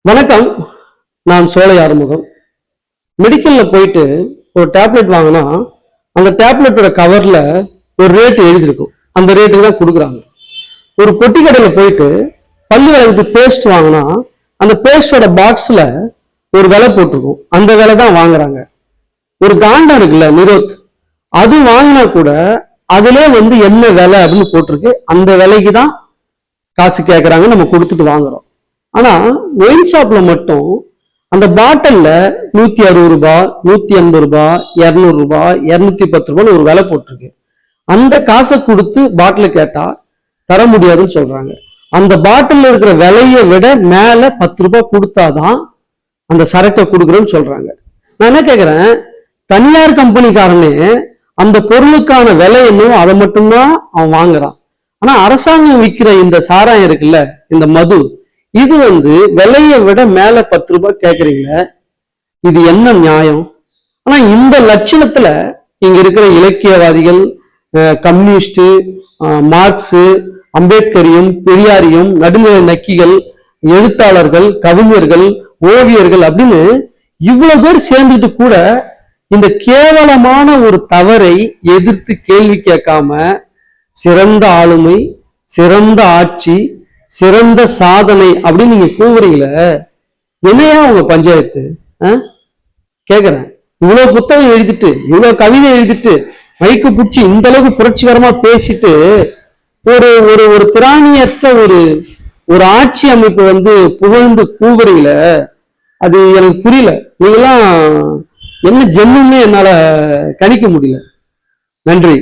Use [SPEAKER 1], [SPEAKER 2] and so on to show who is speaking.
[SPEAKER 1] வணக்கம். நான் சோலை ஆறுமுகம். மெடிக்கல்ல போயிட்டு ஒரு டேப்லெட் வாங்கினா அந்த டேப்லெட்டோட கவர்ல ஒரு ரேட் எழுதியிருக்கும். அந்த ரேட்டுக்கு தான் கொடுக்குறாங்க. ஒரு பொட்டி கடையில போயிட்டு பல்லு விளக்கு பேஸ்ட் வாங்கினா அந்த பேஸ்டோட பாக்ஸ்ல ஒரு விலை போட்டிருக்கும். அந்த விலை தான் வாங்குறாங்க. ஒரு காண்டம் இருக்குல்ல நிரோத், அது வாங்கினா கூட அதுல என்ன விலை அப்படின்னு போட்டிருக்கு. அந்த விலைக்கு தான் காசு கேட்கறாங்க, நம்ம கொடுத்துட்டு வாங்குறோம். ஆனா ஒயின் ஷாப்ல மட்டும் அந்த பாட்டில்ல 160 ரூபாய், 180 ரூபாய், 200 ரூபாய், 210 ரூபாய்னு ஒரு விலை போட்டிருக்கு. அந்த காசை கொடுத்து பாட்டில கேட்டா தர முடியாதுன்னு சொல்றாங்க. அந்த பாட்டில் இருக்கிற விலையை விட மேல 10 ரூபாய் கொடுத்தாதான் அந்த சரக்கை கொடுக்குறோன்னு சொல்றாங்க. நான் என்ன கேட்கிறேன், தனியார் கம்பெனிக்காரனே அந்த பொருளுக்கான விலை என்னவோ அதை மட்டும்தான் அவன் வாங்குறான். ஆனா அரசாங்கம் விற்கிற இந்த சாராயம் இருக்குல்ல, இந்த மது, இது விலையை விட மேல 10 ரூபாய் கேட்கறீங்களே, இது என்ன நியாயம்? ஆனா இந்த லட்சணத்துல இங்க இருக்கிற இலக்கியவாதிகள், கம்யூனிஸ்ட், மார்க்ஸ், அம்பேத்கரையும் பெரியாரையும், நடுநிலை நக்கிகள், எழுத்தாளர்கள், கவிஞர்கள், ஓவியர்கள் அப்படின்னு இவ்வளவு பேர் சேர்ந்துட்டு கூட இந்த கேவலமான ஒரு தவறை எதிர்த்து கேள்வி கேட்காம சிறந்த ஆளுமை, சிறந்த ஆட்சி, சிறந்த சாதனை அப்படின்னு நீங்க கூவுறீங்களே, என்னையா உங்க பஞ்சாயத்து? கேக்குறேன். இவ்வளவு புத்தகம் எழுதிட்டு, இவ்வளவு கவிதை எழுதிட்டு, மைக்கு பிடிச்சி இந்த அளவுக்கு புரட்சிகரமா பேசிட்டு ஒரு ஒரு ஒரு திராணியற்ற ஒரு ஆட்சி அமைப்பு புகழ்ந்து கூவுறீங்களே, அது எனக்கு புரியல. நீங்கெல்லாம் என்ன ஜென்மன்னு என்னால கணிக்க முடியல. நன்றி.